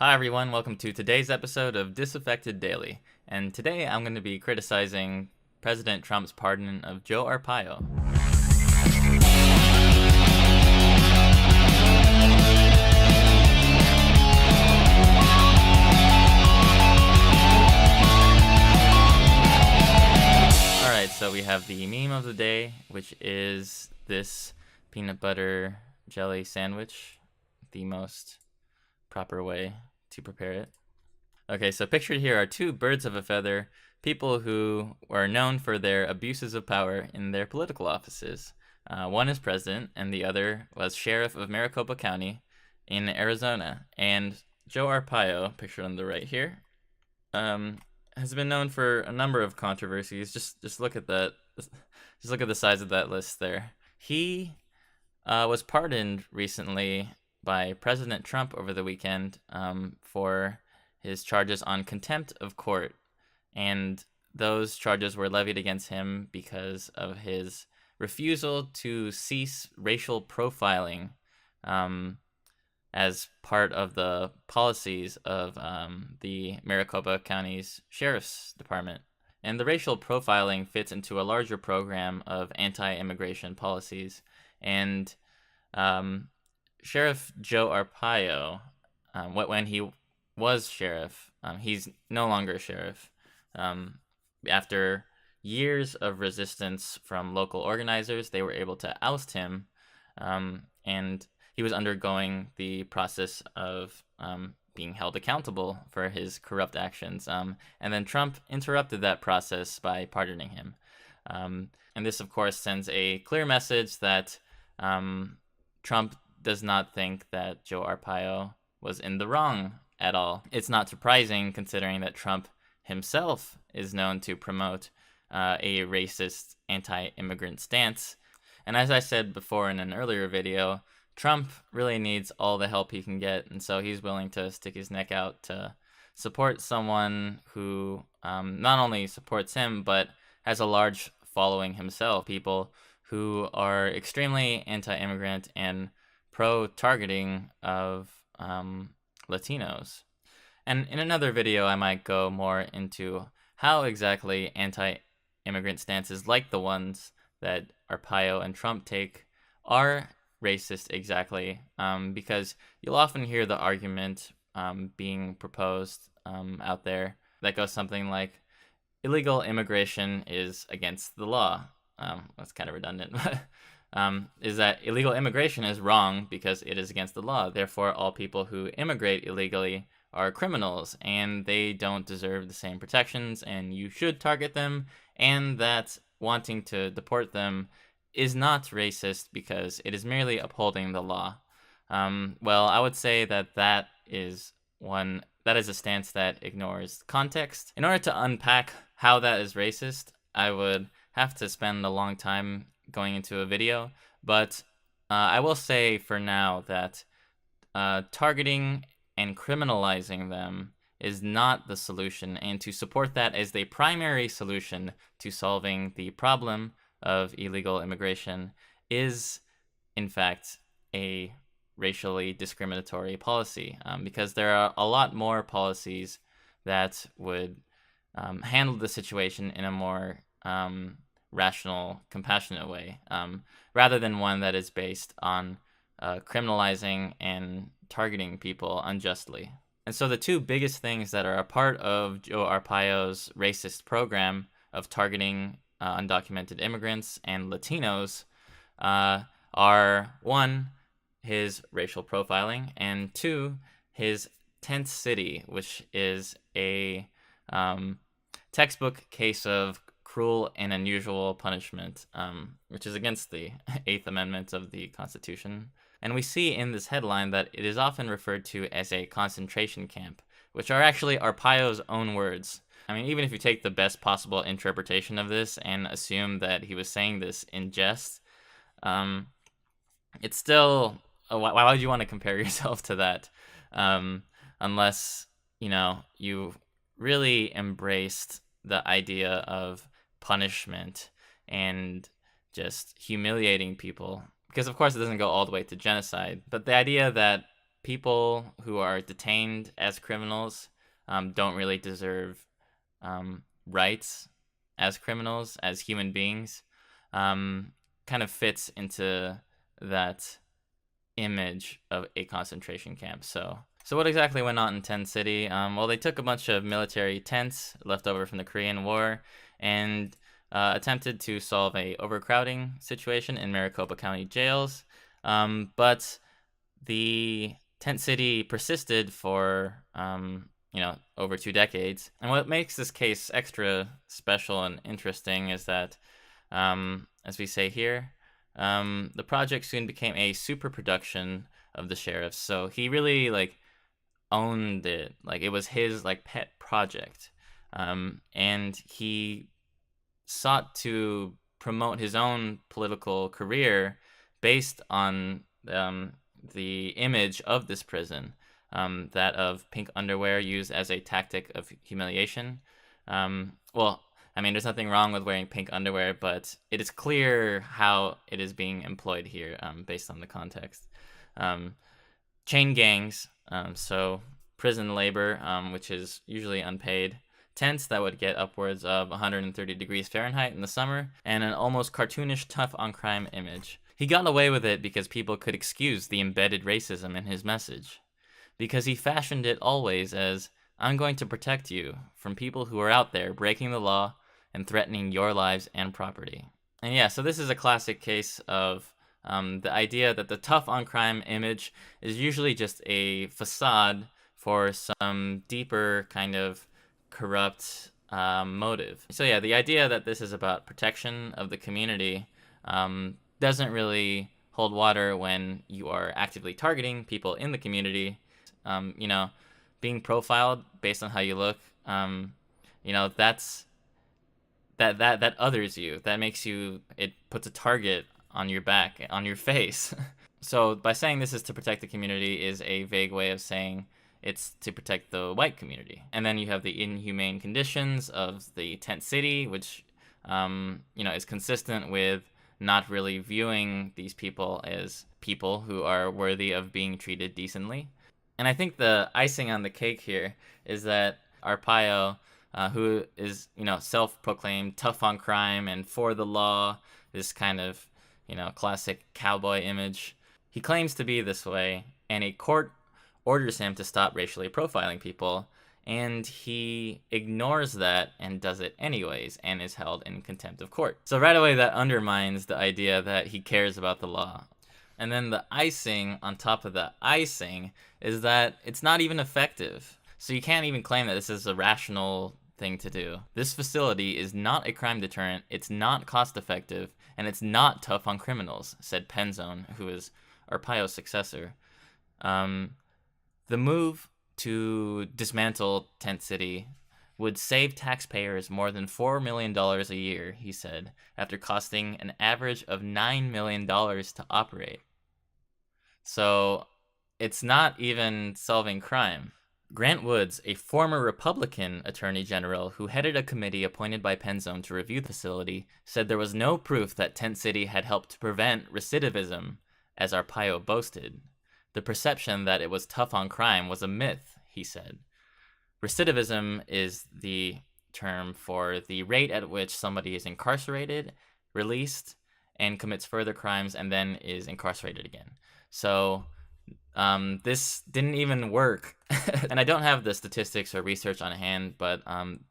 Hi everyone, welcome to today's episode of Disaffected Daily. And today I'm going to be criticizing President Trump's pardon of Joe Arpaio. Alright, so we have the meme of the day, which is this peanut butter jelly sandwich, the most proper way to prepare it. Okay, so pictured here are two birds of a feather, people who are known for their abuses of power in their political offices. One is president, and the other was sheriff of Maricopa County in Arizona. And Joe Arpaio, pictured on the right here, has been known for a number of controversies. Just look at that. Just look at the size of that list there. He was pardoned recently by President Trump over the weekend for his charges on contempt of court, and those charges were levied against him because of his refusal to cease racial profiling as part of the policies of the Maricopa County's Sheriff's Department. And the racial profiling fits into a larger program of anti-immigration policies. And Sheriff Joe Arpaio, when he was sheriff, he's no longer sheriff. After years of resistance from local organizers, they were able to oust him, and he was undergoing the process of being held accountable for his corrupt actions. And then Trump interrupted that process by pardoning him. And this, of course, sends a clear message that Trump does not think that Joe Arpaio was in the wrong at all. It's not surprising considering that Trump himself is known to promote a racist anti-immigrant stance. And as I said before in an earlier video, Trump really needs all the help he can get, and so he's willing to stick his neck out to support someone who not only supports him, but has a large following himself, people who are extremely anti-immigrant and pro-targeting of Latinos. And in another video, I might go more into how exactly anti-immigrant stances like the ones that Arpaio and Trump take are racist exactly, because you'll often hear the argument being proposed out there that goes something like, illegal immigration is against the law. That's kind of redundant, but is that illegal immigration is wrong because it is against the law. Therefore, all people who immigrate illegally are criminals, and they don't deserve the same protections, and you should target them, and that wanting to deport them is not racist because it is merely upholding the law. Well, I would say that is a stance that ignores context. In order to unpack how that is racist, I would have to spend a long time going into a video, but I will say for now that targeting and criminalizing them is not the solution, and to support that as the primary solution to solving the problem of illegal immigration is, in fact, a racially discriminatory policy, because there are a lot more policies that would handle the situation in a more rational, compassionate way, rather than one that is based on criminalizing and targeting people unjustly. And so the two biggest things that are a part of Joe Arpaio's racist program of targeting undocumented immigrants and Latinos are, one, his racial profiling, and two, his tent city, which is a textbook case of cruel and unusual punishment, which is against the Eighth Amendment of the Constitution. And we see in this headline that it is often referred to as a concentration camp, which are actually Arpaio's own words. I mean, even if you take the best possible interpretation of this and assume that he was saying this in jest, it's still, why would you want to compare yourself to that? Unless, you really embraced the idea of punishment and just humiliating people. Because, of course, it doesn't go all the way to genocide. But the idea that people who are detained as criminals don't really deserve rights as criminals, as human beings, kind of fits into that image of a concentration camp. So what exactly went on in Tent City? Well, they took a bunch of military tents left over from the Korean War and attempted to solve a overcrowding situation in Maricopa County jails. But the tent city persisted for over 2 decades. And what makes this case extra special and interesting is that, as we say here, the project soon became a super production of the sheriff's. So he really owned it. It was his pet project. And he sought to promote his own political career based on the image of this prison, that of pink underwear used as a tactic of humiliation. Well, I mean, there's nothing wrong with wearing pink underwear, but it is clear how it is being employed here, based on the context. Chain gangs, so prison labor, which is usually unpaid, tents that would get upwards of 130 degrees Fahrenheit in the summer, and an almost cartoonish tough on crime image. He got away with it because people could excuse the embedded racism in his message. Because he fashioned it always as, I'm going to protect you from people who are out there breaking the law and threatening your lives and property. And yeah, so this is a classic case of the idea that the tough on crime image is usually just a facade for some deeper kind of corrupt motive. So yeah, the idea that this is about protection of the community doesn't really hold water when you are actively targeting people in the community. Being profiled based on how you look, that's that others you. That makes you, it puts a target on your back, on your face. So by saying this is to protect the community is a vague way of saying it's to protect the white community. And then you have the inhumane conditions of the tent city, which is consistent with not really viewing these people as people who are worthy of being treated decently. And I think the icing on the cake here is that Arpaio, who is, self-proclaimed tough on crime and for the law, this kind of, classic cowboy image, he claims to be this way, and a court orders him to stop racially profiling people, and he ignores that and does it anyways and is held in contempt of court. So right away that undermines the idea that he cares about the law. And then the icing on top of the icing is that it's not even effective. So you can't even claim that this is a rational thing to do. This facility is not a crime deterrent, it's not cost effective, and it's not tough on criminals, said Penzone, who is Arpaio's successor. The move to dismantle Tent City would save taxpayers more than $4 million a year, he said, after costing an average of $9 million to operate. So it's not even solving crime. Grant Woods, a former Republican attorney general who headed a committee appointed by Penzone to review the facility, said there was no proof that Tent City had helped to prevent recidivism, as Arpaio boasted. The perception that it was tough on crime was a myth, he said. Recidivism is the term for the rate at which somebody is incarcerated, released, and commits further crimes and then is incarcerated again. So this didn't even work. And I don't have the statistics or research on hand, but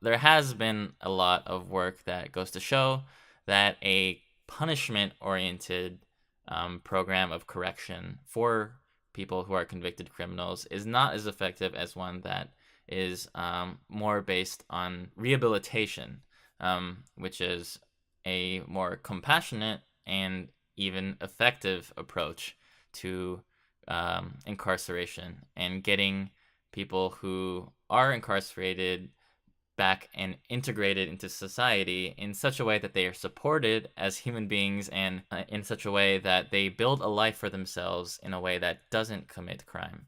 there has been a lot of work that goes to show that a punishment-oriented program of correction for people who are convicted criminals is not as effective as one that is more based on rehabilitation, which is a more compassionate and even effective approach to incarceration and getting people who are incarcerated back and integrated into society in such a way that they are supported as human beings and in such a way that they build a life for themselves in a way that doesn't commit crime,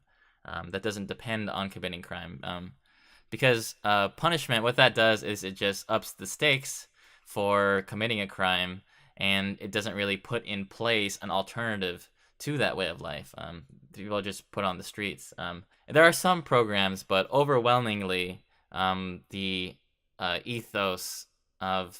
that doesn't depend on committing crime. Because punishment, what that does is it just ups the stakes for committing a crime, and it doesn't really put in place an alternative to that way of life. People are just put on the streets. There are some programs, but overwhelmingly, the ethos of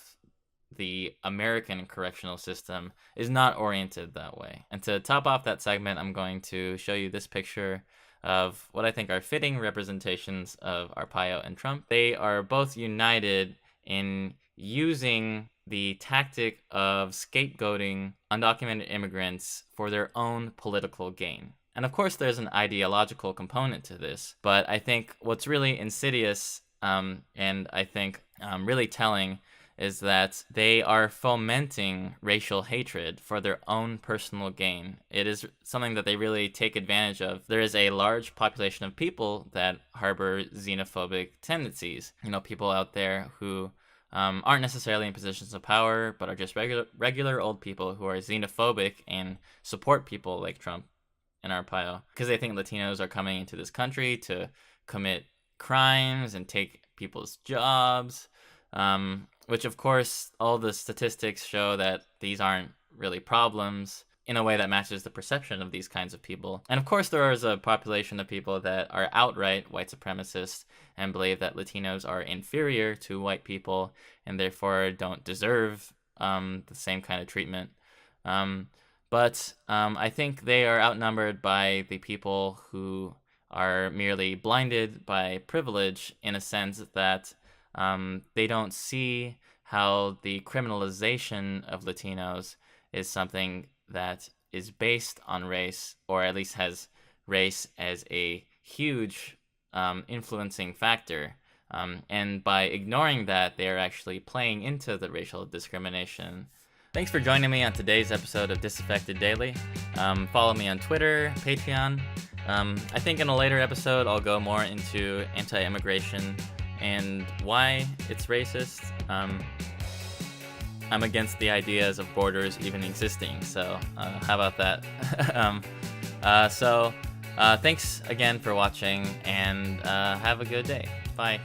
the American correctional system is not oriented that way. And to top off that segment, I'm going to show you this picture of what I think are fitting representations of Arpaio and Trump. They are both united in using the tactic of scapegoating undocumented immigrants for their own political gain. And of course, there's an ideological component to this, but I think what's really insidious and I think really telling is that they are fomenting racial hatred for their own personal gain. It is something that they really take advantage of. There is a large population of people that harbor xenophobic tendencies. People out there who aren't necessarily in positions of power, but are just regular old people who are xenophobic and support people like Trump and Arpaio because they think Latinos are coming into this country to commit crimes and take people's jobs. Which, of course, all the statistics show that these aren't really problems in a way that matches the perception of these kinds of people. And, of course, there is a population of people that are outright white supremacists and believe that Latinos are inferior to white people and therefore don't deserve the same kind of treatment. But I think they are outnumbered by the people who are merely blinded by privilege in a sense that they don't see how the criminalization of Latinos is something that is based on race, or at least has race as a huge influencing factor. And by ignoring that, they are actually playing into the racial discrimination. Thanks for joining me on today's episode of Disaffected Daily. Follow me on Twitter, Patreon. I think in a later episode, I'll go more into anti-immigration and why it's racist. I'm against the ideas of borders even existing, so how about that? Thanks again for watching, and have a good day. Bye.